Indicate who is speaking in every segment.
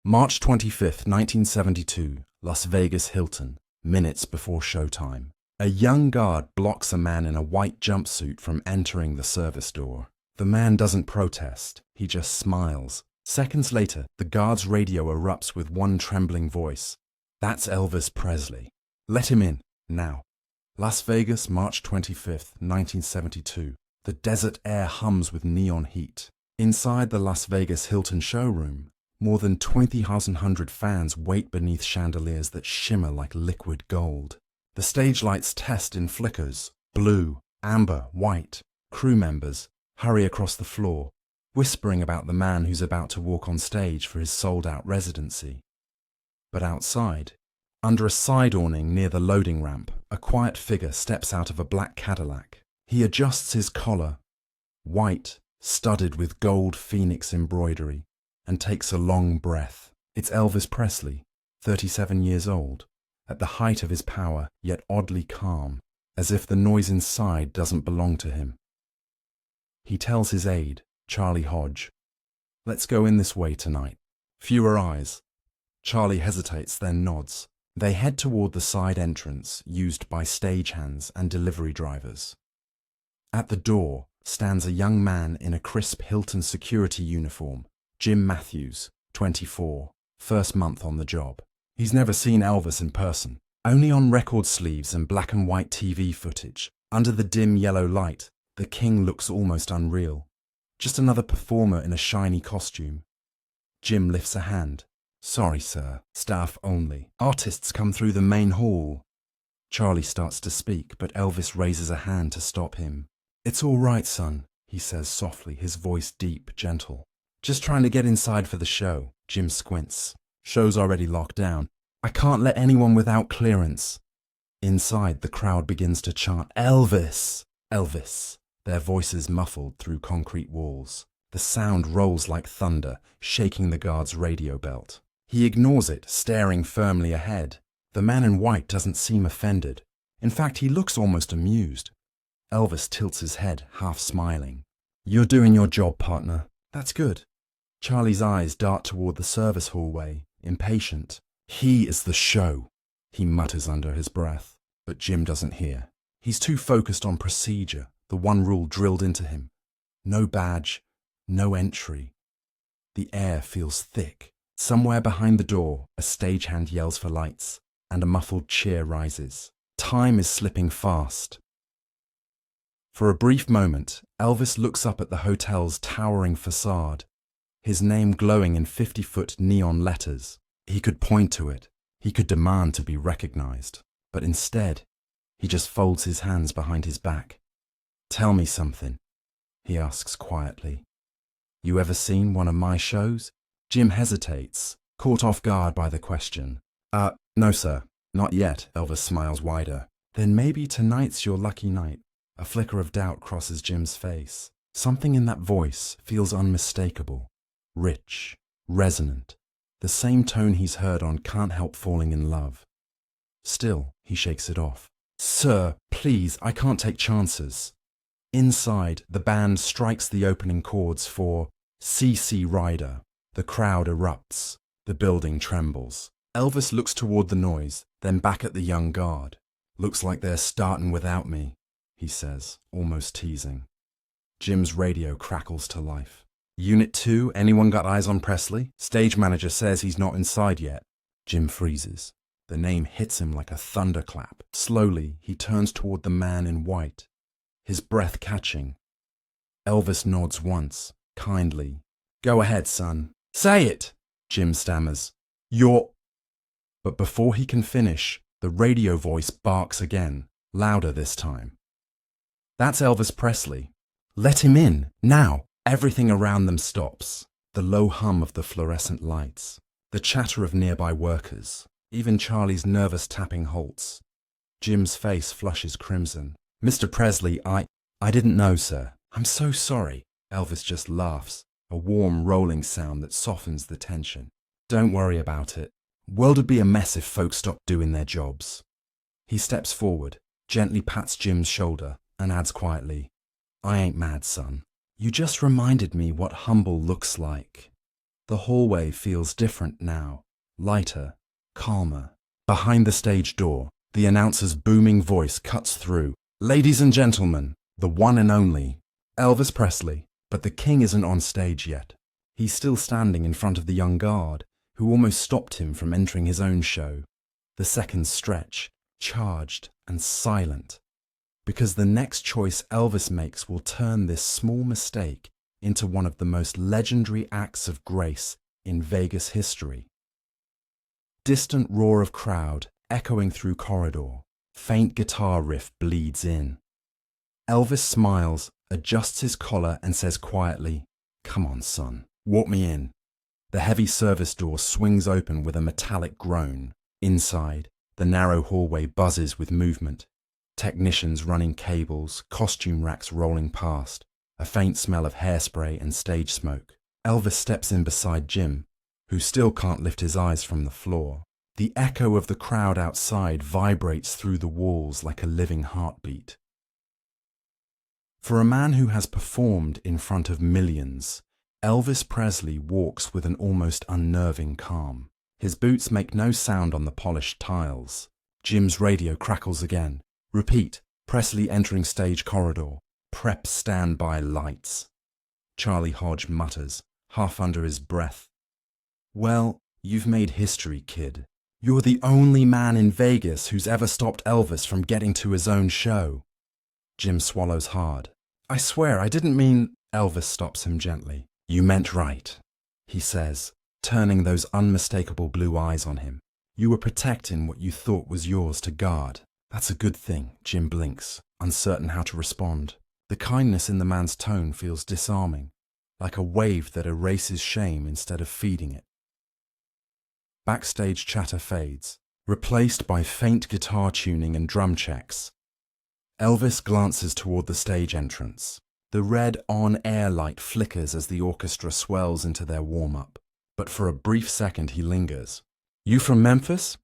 Speaker 1: March 25th, 1972, Las Vegas Hilton, minutes before showtime. A young guard blocks a man in a white jumpsuit from entering the service door. The man doesn't protest, he just smiles. Seconds later, the guard's radio erupts with one trembling voice. That's Elvis Presley. Let him in, now. Las Vegas, March 25th, 1972. The desert air hums with neon heat. Inside the Las Vegas Hilton showroom, more than 20,000 fans wait beneath chandeliers that shimmer like liquid gold. The stage lights test in flickers, blue, amber, white. Crew members hurry across the floor, whispering about the man who's about to walk on stage for his sold-out residency. But outside, under a side awning near the loading ramp, a quiet figure steps out of a black Cadillac. He adjusts his collar, white, studded with gold phoenix embroidery, and takes a long breath. It's Elvis Presley, 37 years old, at the height of his power, yet oddly calm, as if the noise inside doesn't belong to him. He tells his aide, Charlie Hodge, "Let's go in this way tonight. Fewer eyes." Charlie hesitates, then nods. They head toward the side entrance used by stagehands and delivery drivers. At the door stands a young man in a crisp Hilton security uniform, Jim Matthews, 24, first month on the job. He's never seen Elvis in person, only on record sleeves and black and white TV footage. Under the dim yellow light, the king looks almost unreal. Just another performer in a shiny costume. Jim lifts a hand. "Sorry, sir. Staff only. Artists come through the main hall." Charlie starts to speak, but Elvis raises a hand to stop him. "It's all right, son," he says softly, his voice deep, gentle. "Just trying to get inside for the show." Jim squints. "Show's already locked down. I can't let anyone without clearance." Inside, the crowd begins to chant, "Elvis! Elvis!" Their voices muffled through concrete walls. The sound rolls like thunder, shaking the guard's radio belt. He ignores it, staring firmly ahead. The man in white doesn't seem offended. In fact, he looks almost amused. Elvis tilts his head, half smiling. "You're doing your job, partner. That's good." Charlie's eyes dart toward the service hallway, impatient. "He is the show," he mutters under his breath. But Jim doesn't hear. He's too focused on procedure, the one rule drilled into him. No badge, no entry. The air feels thick. Somewhere behind the door, a stagehand yells for lights, and a muffled cheer rises. Time is slipping fast. For a brief moment, Elvis looks up at the hotel's towering facade, his name glowing in 50-foot neon letters. He could point to it. He could demand to be recognized. But instead, he just folds his hands behind his back. "Tell me something," he asks quietly. "You ever seen one of my shows?" Jim hesitates, caught off guard by the question. No sir, not yet," Elvis smiles wider. "Then maybe tonight's your lucky night." A flicker of doubt crosses Jim's face. Something in that voice feels unmistakable, rich, resonant, the same tone he's heard on Can't Help Falling in Love. Still, he shakes it off. "Sir, please, I can't take chances." Inside, the band strikes the opening chords for C.C. Rider. The crowd erupts. The building trembles. Elvis looks toward the noise, then back at the young guard. "Looks like they're starting without me," he says, almost teasing. Jim's radio crackles to life. "Unit 2, anyone got eyes on Presley? Stage manager says he's not inside yet." Jim freezes. The name hits him like a thunderclap. Slowly, he turns toward the man in white, his breath catching. Elvis nods once, kindly. "Go ahead, son." "Say it," Jim stammers. "You're—" But before he can finish, the radio voice barks again, louder this time. "That's Elvis Presley. Let him in, now." Everything around them stops. The low hum of the fluorescent lights, the chatter of nearby workers, even Charlie's nervous tapping halts. Jim's face flushes crimson. "Mr. Presley, I didn't know, sir. I'm so sorry." Elvis just laughs, a warm rolling sound that softens the tension. "Don't worry about it. World'd be a mess if folks stopped doing their jobs." He steps forward, gently pats Jim's shoulder, and adds quietly, "I ain't mad, son. You just reminded me what humble looks like." The hallway feels different now, lighter, calmer. Behind the stage door, the announcer's booming voice cuts through. Ladies and gentlemen, the one and only, Elvis Presley. But the king isn't on stage yet. He's still standing in front of the young guard, who almost stopped him from entering his own show. The seconds stretch, charged and silent, because the next choice Elvis makes will turn this small mistake into one of the most legendary acts of grace in Vegas history. Distant roar of crowd echoing through corridor. Faint guitar riff bleeds in. Elvis smiles, adjusts his collar and says quietly, "Come on, son, walk me in." The heavy service door swings open with a metallic groan. Inside, the narrow hallway buzzes with movement. Technicians running cables, costume racks rolling past, a faint smell of hairspray and stage smoke. Elvis steps in beside Jim, who still can't lift his eyes from the floor. The echo of the crowd outside vibrates through the walls like a living heartbeat. For a man who has performed in front of millions, Elvis Presley walks with an almost unnerving calm. His boots make no sound on the polished tiles. Jim's radio crackles again. Repeat, Presley entering stage corridor. Prep standby lights. Charlie Hodge mutters, half under his breath, "Well, you've made history, kid. You're the only man in Vegas who's ever stopped Elvis from getting to his own show." Jim swallows hard. "I swear, I didn't mean—" Elvis stops him gently. "You meant right," he says, turning those unmistakable blue eyes on him. "You were protecting what you thought was yours to guard." "That's a good thing," Jim blinks, uncertain how to respond. The kindness in the man's tone feels disarming, like a wave that erases shame instead of feeding it. Backstage chatter fades, replaced by faint guitar tuning and drum checks. Elvis glances toward the stage entrance. The red on-air light flickers as the orchestra swells into their warm-up, but for a brief second he lingers. "You from Memphis?"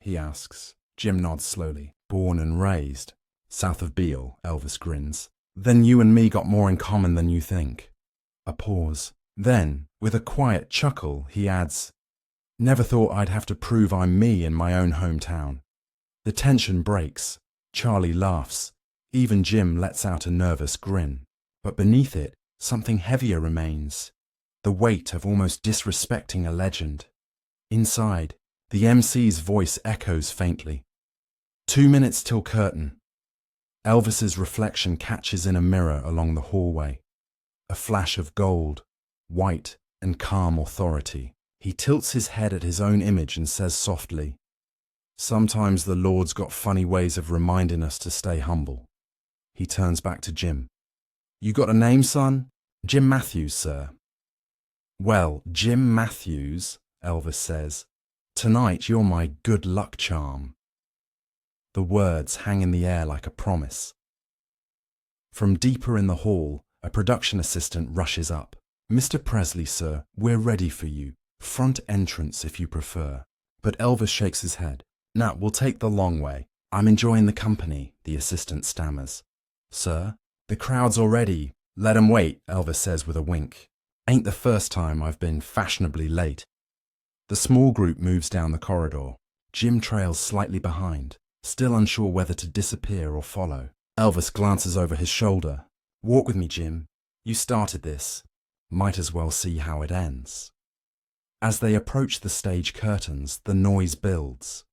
Speaker 1: he asks. Jim nods slowly. "Born and raised." "South of Beale," Elvis grins. "Then you and me got more in common than you think." A pause. Then, with a quiet chuckle, he adds, "Never thought I'd have to prove I'm me in my own hometown." The tension breaks. Charlie laughs. Even Jim lets out a nervous grin. But beneath it, something heavier remains. The weight of almost disrespecting a legend. Inside, the MC's voice echoes faintly. 2 minutes till curtain. Elvis's reflection catches in a mirror along the hallway. A flash of gold, white and calm authority. He tilts his head at his own image and says softly, "Sometimes the Lord's got funny ways of reminding us to stay humble." He turns back to Jim. "You got a name, son?" "Jim Matthews, sir." "Well, Jim Matthews," Elvis says, "tonight you're my good luck charm." The words hang in the air like a promise. From deeper in the hall, a production assistant rushes up. "Mr. Presley, sir, we're ready for you. Front entrance if you prefer." But Elvis shakes his head. "Nah, we'll take the long way. I'm enjoying the company," the assistant stammers. "Sir, the crowd's already—" "Let 'em wait," Elvis says with a wink. "Ain't the first time I've been fashionably late." The small group moves down the corridor. Jim trails slightly behind, still unsure whether to disappear or follow. Elvis glances over his shoulder. "Walk with me, Jim. You started this. Might as well see how it ends." As they approach the stage curtains, the noise builds.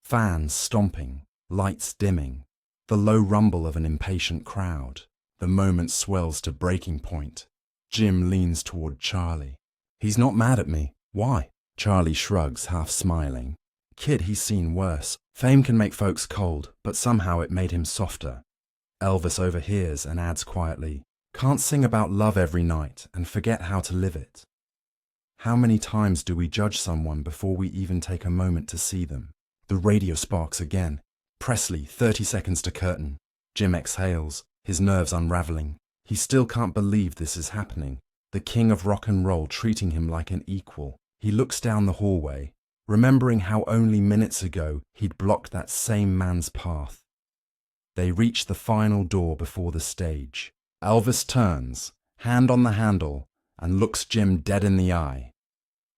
Speaker 1: Fans stomping, lights dimming, the low rumble of an impatient crowd. The moment swells to breaking point. Jim leans toward Charlie. "He's not mad at me. Why?" Charlie shrugs, half smiling. "Kid, he's seen worse. Fame can make folks cold, but somehow it made him softer." Elvis overhears and adds quietly, "Can't sing about love every night and forget how to live it." How many times do we judge someone before we even take a moment to see them? The radio sparks again. Presley, 30 seconds to curtain. Jim exhales, his nerves unraveling. He still can't believe this is happening. The king of rock and roll treating him like an equal. He looks down the hallway, remembering how only minutes ago he'd blocked that same man's path. They reach the final door before the stage. Elvis turns, hand on the handle, and looks Jim dead in the eye.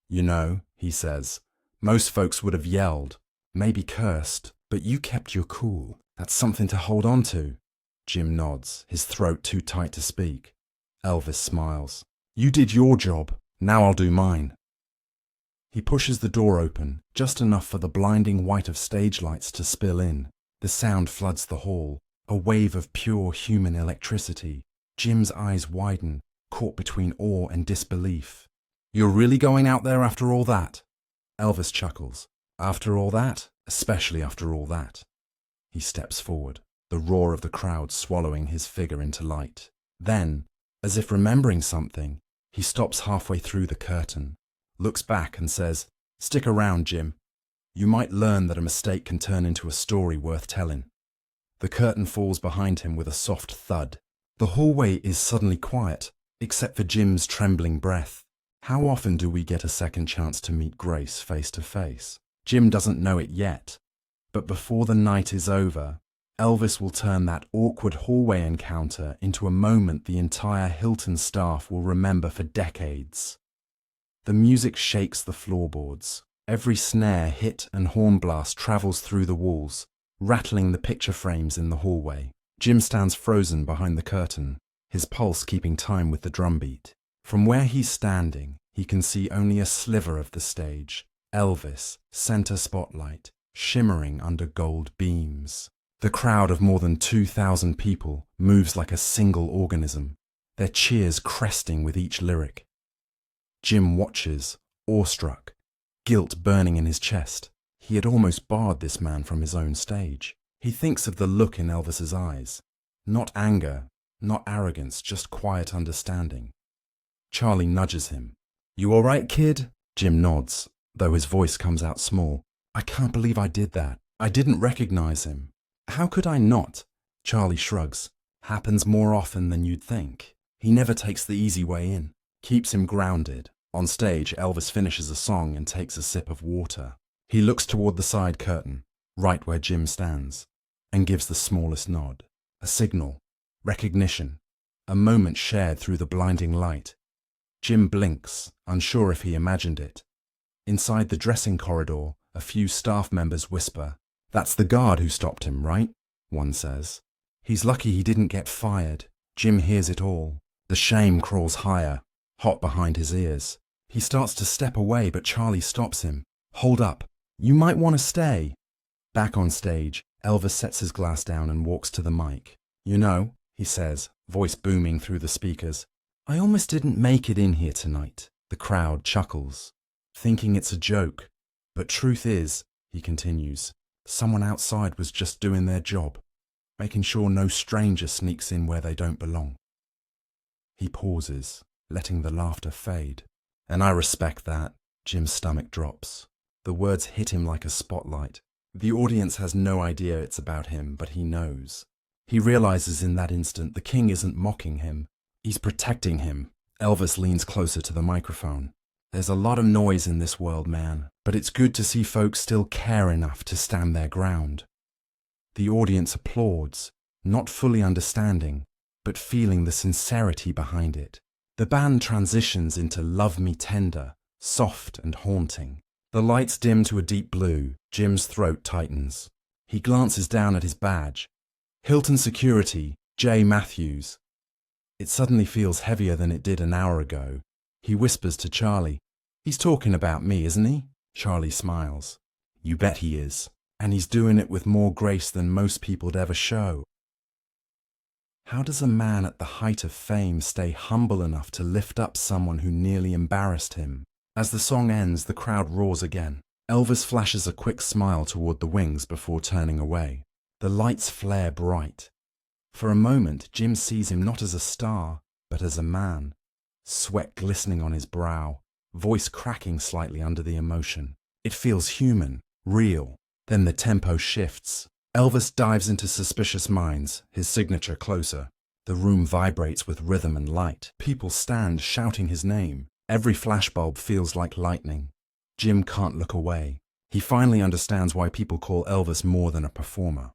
Speaker 1: You know, he says, most folks would have yelled, maybe cursed, but you kept your cool. That's something to hold on to. Jim nods, his throat too tight to speak. Elvis smiles. You did your job, now I'll do mine. He pushes the door open, just enough for the blinding white of stage lights to spill in. The sound floods the hall, a wave of pure human electricity. Jim's eyes widen, caught between awe and disbelief. You're really going out there after all that? Elvis chuckles. After all that? Especially after all that. He steps forward, the roar of the crowd swallowing his figure into light. Then, as if remembering something, he stops halfway through the curtain, looks back and says, Stick around, Jim. You might learn that a mistake can turn into a story worth telling. The curtain falls behind him with a soft thud. The hallway is suddenly quiet, except for Jim's trembling breath. How often do we get a second chance to meet Grace face to face? Jim doesn't know it yet, but before the night is over, Elvis will turn that awkward hallway encounter into a moment the entire Hilton staff will remember for decades. The music shakes the floorboards. Every snare, hit, and horn blast travels through the walls, rattling the picture frames in the hallway. Jim stands frozen behind the curtain, his pulse keeping time with the drumbeat. From where he's standing, he can see only a sliver of the stage. Elvis, center spotlight, shimmering under gold beams. The crowd of more than 2,000 people moves like a single organism, their cheers cresting with each lyric. Jim watches, awestruck, guilt burning in his chest. He had almost barred this man from his own stage. He thinks of the look in Elvis's eyes. Not anger, not arrogance, just quiet understanding. Charlie nudges him. You all right, kid? Jim nods, though his voice comes out small. I can't believe I did that. I didn't recognize him. How could I not? Charlie shrugs. Happens more often than you'd think. He never takes the easy way in. Keeps him grounded. On stage, Elvis finishes a song and takes a sip of water. He looks toward the side curtain, right where Jim stands, and gives the smallest nod. A signal. Recognition. A moment shared through the blinding light. Jim blinks, unsure if he imagined it. Inside the dressing corridor, a few staff members whisper, That's the guard who stopped him, right? One says. He's lucky he didn't get fired. Jim hears it all. The shame crawls higher, hot behind his ears. He starts to step away, but Charlie stops him. Hold up. You might want to stay. Back on stage, Elvis sets his glass down and walks to the mic. You know, he says, voice booming through the speakers, I almost didn't make it in here tonight. The crowd chuckles, thinking it's a joke. But truth is, he continues, someone outside was just doing their job, making sure no stranger sneaks in where they don't belong. He pauses, letting the laughter fade. And I respect that. Jim's stomach drops. The words hit him like a spotlight. The audience has no idea it's about him, but he knows. He realizes in that instant the king isn't mocking him. He's protecting him. Elvis leans closer to the microphone. There's a lot of noise in this world, man, but it's good to see folks still care enough to stand their ground. The audience applauds, not fully understanding, but feeling the sincerity behind it. The band transitions into Love Me Tender, soft and haunting. The lights dim to a deep blue. Jim's throat tightens. He glances down at his badge. Hilton Security, J. Matthews. It suddenly feels heavier than it did an hour ago. He whispers to Charlie. He's talking about me, isn't he? Charlie smiles. You bet he is. And he's doing it with more grace than most people'd ever show. How does a man at the height of fame stay humble enough to lift up someone who nearly embarrassed him? As the song ends, the crowd roars again. Elvis flashes a quick smile toward the wings before turning away. The lights flare bright. For a moment, Jim sees him not as a star, but as a man. Sweat glistening on his brow, voice cracking slightly under the emotion. It feels human, real. Then the tempo shifts. Elvis dives into Suspicious Minds, his signature closer. The room vibrates with rhythm and light. People stand shouting his name. Every flashbulb feels like lightning. Jim can't look away. He finally understands why people call Elvis more than a performer.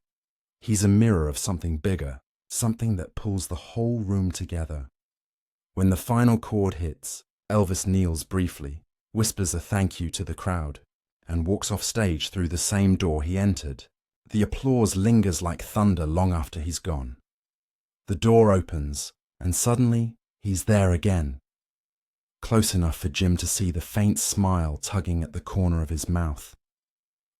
Speaker 1: He's a mirror of something bigger, something that pulls the whole room together. When the final chord hits, Elvis kneels briefly, whispers a thank you to the crowd, and walks off stage through the same door he entered. The applause lingers like thunder long after he's gone. The door opens, and suddenly he's there again. Close enough for Jim to see the faint smile tugging at the corner of his mouth.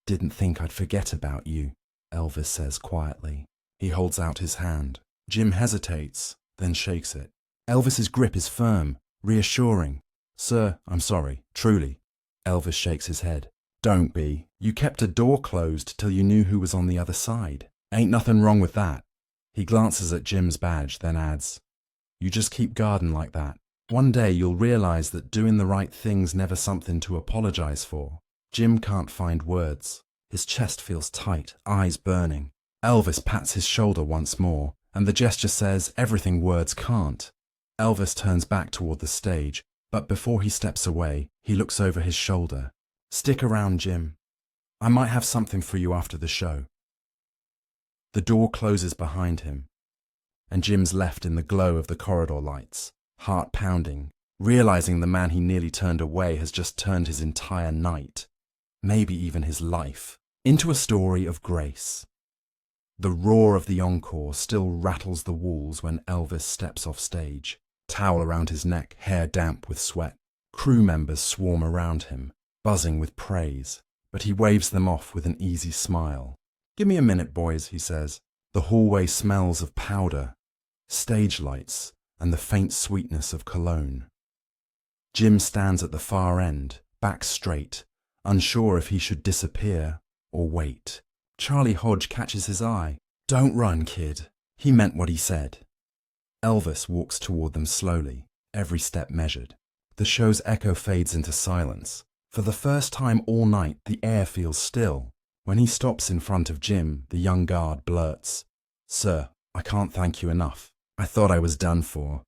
Speaker 1: "Didn't think I'd forget about you," Elvis says quietly. He holds out his hand. Jim hesitates, then shakes it. Elvis's grip is firm, reassuring. "Sir, I'm sorry, truly." Elvis shakes his head. "Don't be. You kept a door closed till you knew who was on the other side. Ain't nothing wrong with that." He glances at Jim's badge, then adds, "You just keep guarding like that. One day you'll realize that doing the right thing's never something to apologize for." Jim can't find words. His chest feels tight, eyes burning. Elvis pats his shoulder once more, and the gesture says everything words can't. Elvis turns back toward the stage, but before he steps away, he looks over his shoulder. "Stick around, Jim. I might have something for you after the show." The door closes behind him, and Jim's left in the glow of the corridor lights, heart pounding, realizing the man he nearly turned away has just turned his entire night, maybe even his life, into a story of grace. The roar of the encore still rattles the walls when Elvis steps off stage, towel around his neck, hair damp with sweat. Crew members swarm around him, buzzing with praise, but he waves them off with an easy smile. "Give me a minute, boys," he says. The hallway smells of powder, stage lights, and the faint sweetness of cologne. Jim stands at the far end, back straight, unsure if he should disappear or wait. Charlie Hodge catches his eye. "Don't run, kid. He meant what he said." Elvis walks toward them slowly, every step measured. The show's echo fades into silence. For the first time all night, the air feels still. When he stops in front of Jim, the young guard blurts, "Sir, I can't thank you enough. I thought I was done for."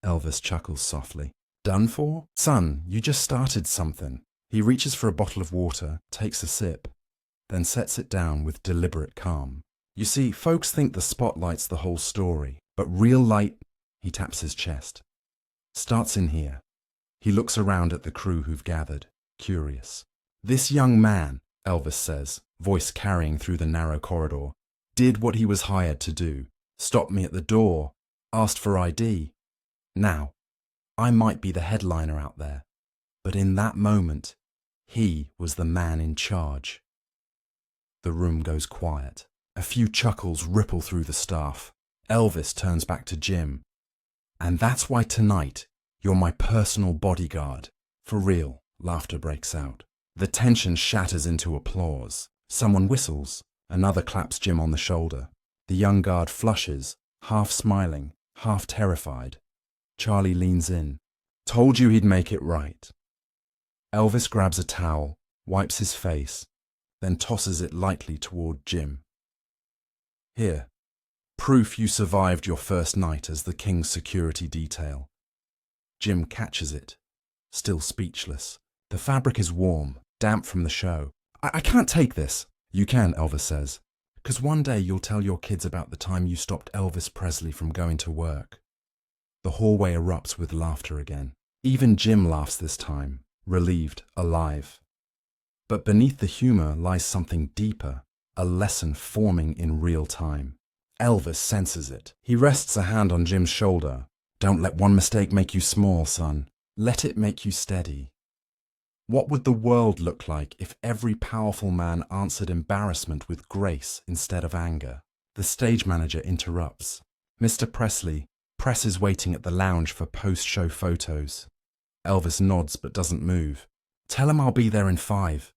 Speaker 1: Elvis chuckles softly. "Done for? Son, you just started something." He reaches for a bottle of water, takes a sip, then sets it down with deliberate calm. "You see, folks think the spotlight's the whole story, but real light," he taps his chest, "starts in here." He looks around at the crew who've gathered, curious. "This young man," Elvis says, voice carrying through the narrow corridor, "did what he was hired to do. Stopped me at the door, asked for ID. Now, I might be the headliner out there, but in that moment, he was the man in charge." The room goes quiet. A few chuckles ripple through the staff. Elvis turns back to Jim. "And that's why tonight, you're my personal bodyguard." "For real," laughter breaks out. The tension shatters into applause. Someone whistles. Another claps Jim on the shoulder. The young guard flushes, half smiling, half terrified. Charlie leans in. "Told you he'd make it right." Elvis grabs a towel, wipes his face, then tosses it lightly toward Jim. "Here, proof you survived your first night as the King's security detail." Jim catches it, still speechless. The fabric is warm, damp from the show. I can't take this." "You can," Elvis says, "'cause one day you'll tell your kids about the time you stopped Elvis Presley from going to work." The hallway erupts with laughter again. Even Jim laughs this time, relieved, alive. But beneath the humor lies something deeper, a lesson forming in real time. Elvis senses it. He rests a hand on Jim's shoulder. "Don't let one mistake make you small, son. Let it make you steady." What would the world look like if every powerful man answered embarrassment with grace instead of anger? The stage manager interrupts. "Mr. Presley, press is waiting at the lounge for post-show photos." Elvis nods but doesn't move. "Tell him I'll be there in 5.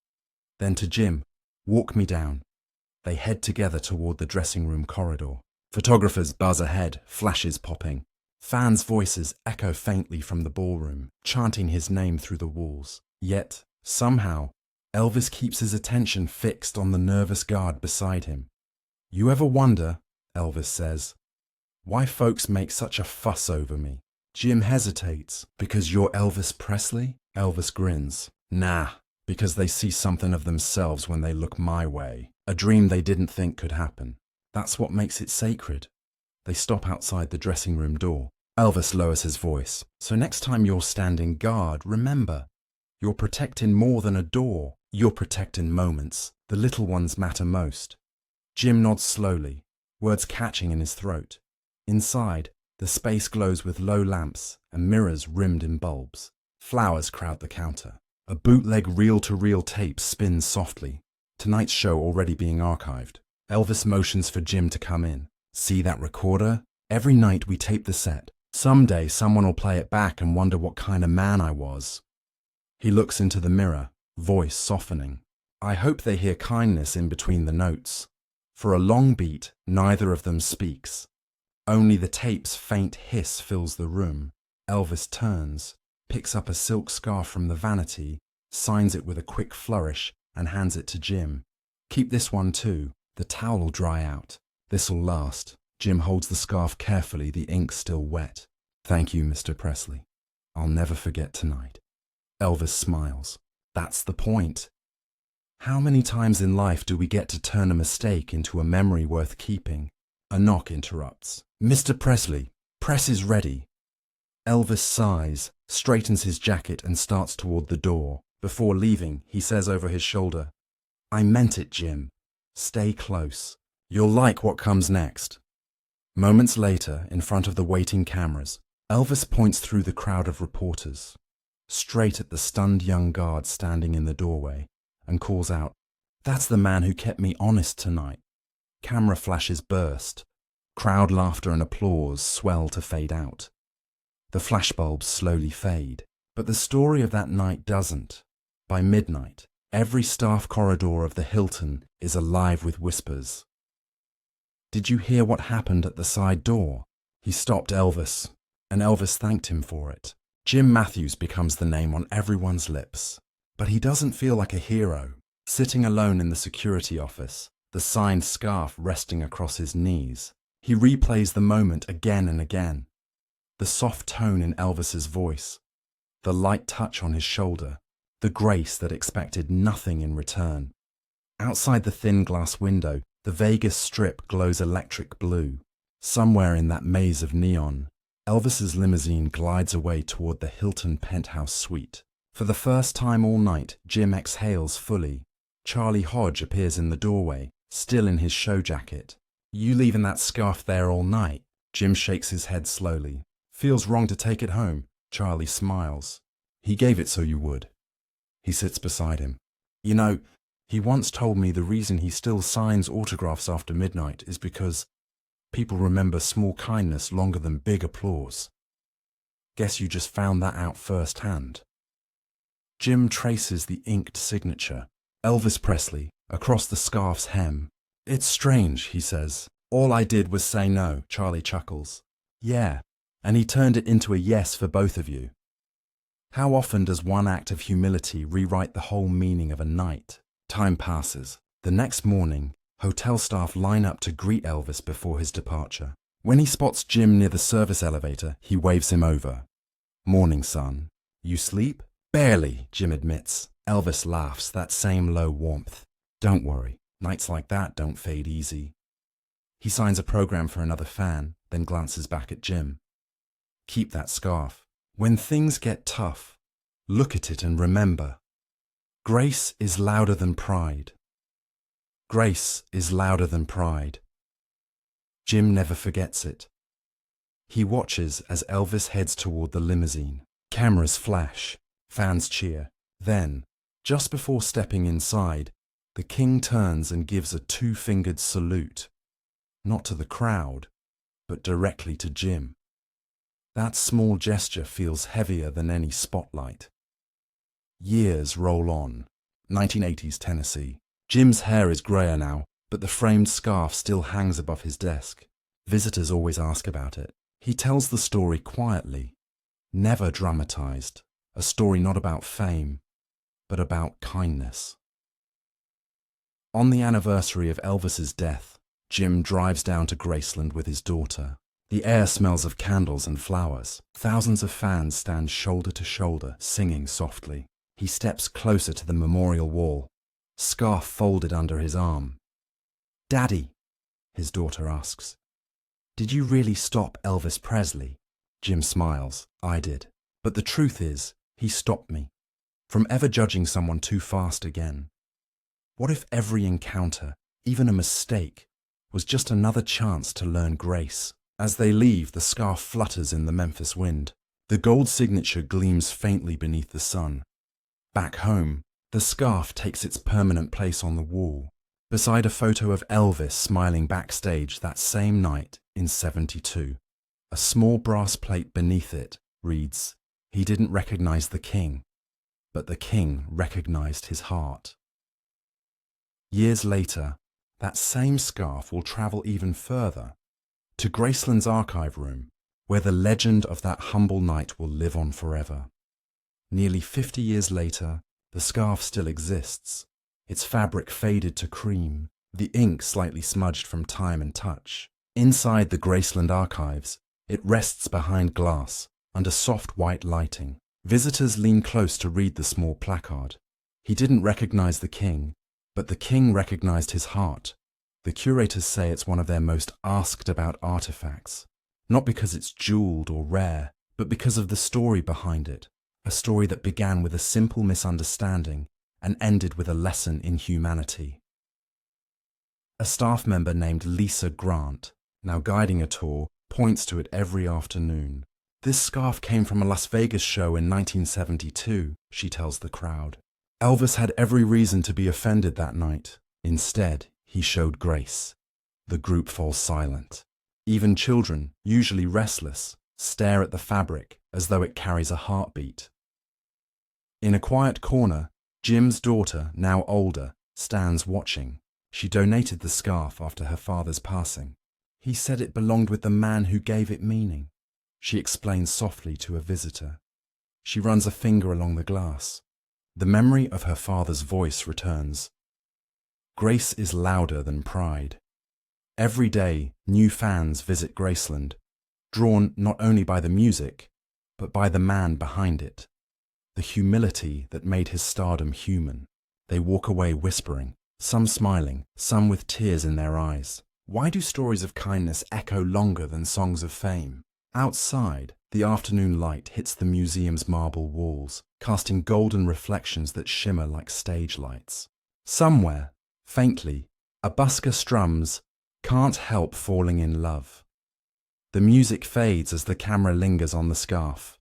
Speaker 1: Then to Jim, "Walk me down." They head together toward the dressing room corridor. Photographers buzz ahead, flashes popping. Fans' voices echo faintly from the ballroom, chanting his name through the walls. Yet, somehow, Elvis keeps his attention fixed on the nervous guard beside him. "You ever wonder," Elvis says, "why folks make such a fuss over me?" Jim hesitates. "Because you're Elvis Presley?" Elvis grins. "Nah, because they see something of themselves when they look my way. A dream they didn't think could happen. That's what makes it sacred." They stop outside the dressing room door. Elvis lowers his voice. "So next time you're standing guard, remember, You're protecting more than a door. You're protecting moments. The little ones matter most. Jim nods slowly, words catching in his throat. Inside, the space glows with low lamps and mirrors rimmed in bulbs. Flowers crowd the counter. A bootleg reel-to-reel tape spins softly. Tonight's show already being archived. Elvis motions for Jim to come in. See that recorder? Every night we tape the set. Someday someone will play it back and wonder what kind of man I was. He looks into the mirror, voice softening. I hope they hear kindness in between the notes. For a long beat, neither of them speaks. Only the tape's faint hiss fills the room. Elvis turns, picks up a silk scarf from the vanity, signs it with a quick flourish, and hands it to Jim. Keep this one too. The towel will dry out. This'll last. Jim holds the scarf carefully, the ink still wet. Thank you, Mr. Presley. I'll never forget tonight. Elvis smiles. That's the point. How many times in life do we get to turn a mistake into a memory worth keeping? A knock interrupts. Mr. Presley, press is ready. Elvis sighs, straightens his jacket and starts toward the door. Before leaving, he says over his shoulder, I meant it, Jim. Stay close. You'll like what comes next. Moments later, in front of the waiting cameras, Elvis points through the crowd of reporters, straight at the stunned young guard standing in the doorway, and calls out, That's the man who kept me honest tonight. Camera flashes burst. Crowd laughter and applause swell to fade out. The flashbulbs slowly fade, but the story of that night doesn't. By midnight, every staff corridor of the Hilton is alive with whispers. Did you hear what happened at the side door? He stopped Elvis, and Elvis thanked him for it. Jim Matthews becomes the name on everyone's lips. But he doesn't feel like a hero. Sitting alone in the security office, the signed scarf resting across his knees, he replays the moment again and again. The soft tone in Elvis's voice, the light touch on his shoulder, the grace that expected nothing in return. Outside the thin glass window, the Vegas Strip glows electric blue. Somewhere in that maze of neon, Elvis's limousine glides away toward the Hilton penthouse suite. For the first time all night, Jim exhales fully. Charlie Hodge appears in the doorway, still in his show jacket. You leaving that scarf there all night? Jim shakes his head slowly. Feels wrong to take it home. Charlie smiles. He gave it so you would. He sits beside him. You know, he once told me the reason he still signs autographs after midnight is because people remember small kindness longer than big applause. Guess you just found that out firsthand. Jim traces the inked signature, Elvis Presley, across the scarf's hem. It's strange, he says. All I did was say no, Charlie chuckles. Yeah, and he turned it into a yes for both of you. How often does one act of humility rewrite the whole meaning of a night? Time passes. The next morning, hotel staff line up to greet Elvis before his departure. When he spots Jim near the service elevator, he waves him over. Morning, son. You sleep? Barely, Jim admits. Elvis laughs, that same low warmth. Don't worry, nights like that don't fade easy. He signs a program for another fan, then glances back at Jim. Keep that scarf. When things get tough, look at it and remember. Grace is louder than pride. Grace is louder than pride. Jim never forgets it. He watches as Elvis heads toward the limousine. Cameras flash, fans cheer. Then, just before stepping inside, the king turns and gives a two-fingered salute. Not to the crowd, but directly to Jim. That small gesture feels heavier than any spotlight. Years roll on. 1980s Tennessee. Jim's hair is grayer now, but the framed scarf still hangs above his desk. Visitors always ask about it. He tells the story quietly, never dramatized. A story not about fame, but about kindness. On the anniversary of Elvis's death, Jim drives down to Graceland with his daughter. The air smells of candles and flowers. Thousands of fans stand shoulder to shoulder, singing softly. He steps closer to the memorial wall, scarf folded under his arm. Daddy, his daughter asks, did you really stop Elvis Presley? Jim smiles. I did. But the truth is, he stopped me. from ever judging someone too fast again. What if every encounter, even a mistake, was just another chance to learn grace? As they leave, the scarf flutters in the Memphis wind. The gold signature gleams faintly beneath the sun. Back home, the scarf takes its permanent place on the wall, beside a photo of Elvis smiling backstage that same night in '72. A small brass plate beneath it reads, "He didn't recognize the king, but the king recognized his heart." Years later, that same scarf will travel even further, to Graceland's archive room, where the legend of that humble night will live on forever. Nearly 50 years later, the scarf still exists, its fabric faded to cream, the ink slightly smudged from time and touch. Inside the Graceland archives, it rests behind glass, under soft white lighting. Visitors lean close to read the small placard. He didn't recognize the king, but the king recognized his heart. The curators say it's one of their most asked about artifacts, not because it's jeweled or rare, but because of the story behind it, a story that began with a simple misunderstanding and ended with a lesson in humanity. A staff member named Lisa Grant, now guiding a tour, points to it every afternoon. "This scarf came from a Las Vegas show in 1972, she tells the crowd. Elvis had every reason to be offended that night. Instead, he showed grace. The group falls silent. Even children, usually restless, stare at the fabric as though it carries a heartbeat. In a quiet corner, Jim's daughter, now older, stands watching. She donated the scarf after her father's passing. He said it belonged with the man who gave it meaning, she explains softly to a visitor. She runs a finger along the glass. The memory of her father's voice returns. Grace is louder than pride. Every day, new fans visit Graceland, drawn not only by the music, but by the man behind it. The humility that made his stardom human. They walk away whispering, some smiling, some with tears in their eyes. Why do stories of kindness echo longer than songs of fame? Outside, the afternoon light hits the museum's marble walls, casting golden reflections that shimmer like stage lights. Somewhere, faintly, a busker strums, "Can't Help Falling in Love." The music fades as the camera lingers on the scarf.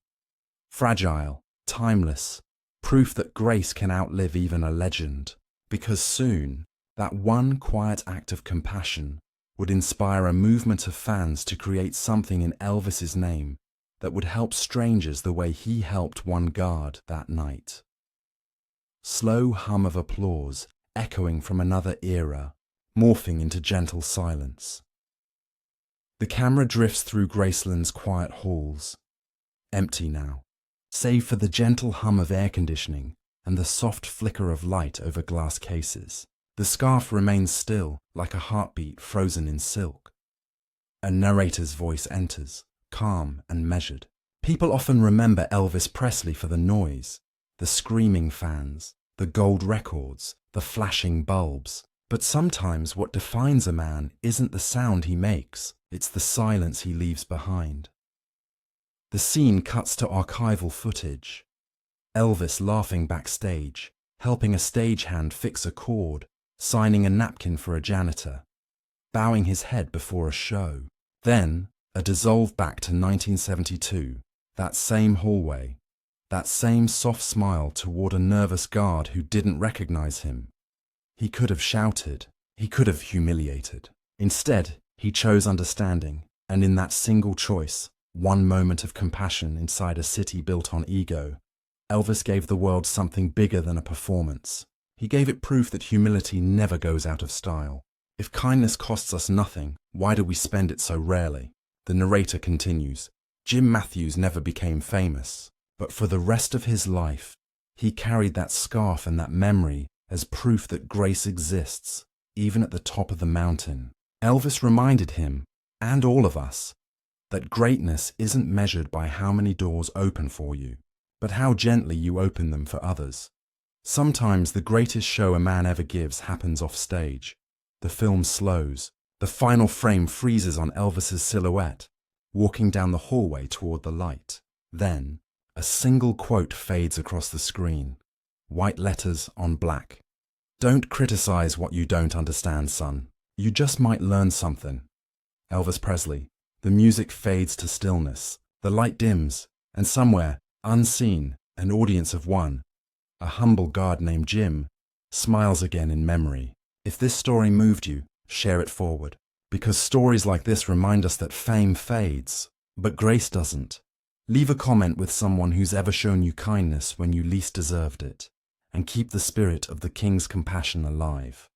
Speaker 1: Fragile, timeless, proof that grace can outlive even a legend. Because soon, that one quiet act of compassion would inspire a movement of fans to create something in Elvis's name that would help strangers the way he helped one guard that night. Slow hum of applause echoing from another era, morphing into gentle silence. The camera drifts through Graceland's quiet halls, empty now, save for the gentle hum of air conditioning and the soft flicker of light over glass cases. The scarf remains still, like a heartbeat frozen in silk. A narrator's voice enters, calm and measured. People often remember Elvis Presley for the noise, the screaming fans, the gold records, the flashing bulbs. But sometimes what defines a man isn't the sound he makes, it's the silence he leaves behind. The scene cuts to archival footage. Elvis laughing backstage, helping a stagehand fix a cord, signing a napkin for a janitor, bowing his head before a show. Then, a dissolve back to 1972, that same hallway, that same soft smile toward a nervous guard who didn't recognize him. He could have shouted, he could have humiliated. Instead, he chose understanding, and in that single choice, one moment of compassion inside a city built on ego, Elvis gave the world something bigger than a performance. He gave it proof that humility never goes out of style. If kindness costs us nothing, why do we spend it so rarely? The narrator continues, Jim Matthews never became famous, but for the rest of his life, he carried that scarf and that memory as proof that grace exists, even at the top of the mountain. Elvis reminded him, and all of us, that greatness isn't measured by how many doors open for you, but how gently you open them for others. Sometimes the greatest show a man ever gives happens off stage. The film slows. The final frame freezes on Elvis's silhouette, walking down the hallway toward the light. Then, a single quote fades across the screen. white letters on black. Don't criticize what you don't understand, son. You just might learn something. Elvis Presley. The music fades to stillness. The light dims, and somewhere, unseen, an audience of one, a humble guard named Jim, smiles again in memory. If this story moved you, share it forward. Because stories like this remind us that fame fades, but grace doesn't. Leave a comment with someone who's ever shown you kindness when you least deserved it, and keep the spirit of the King's compassion alive.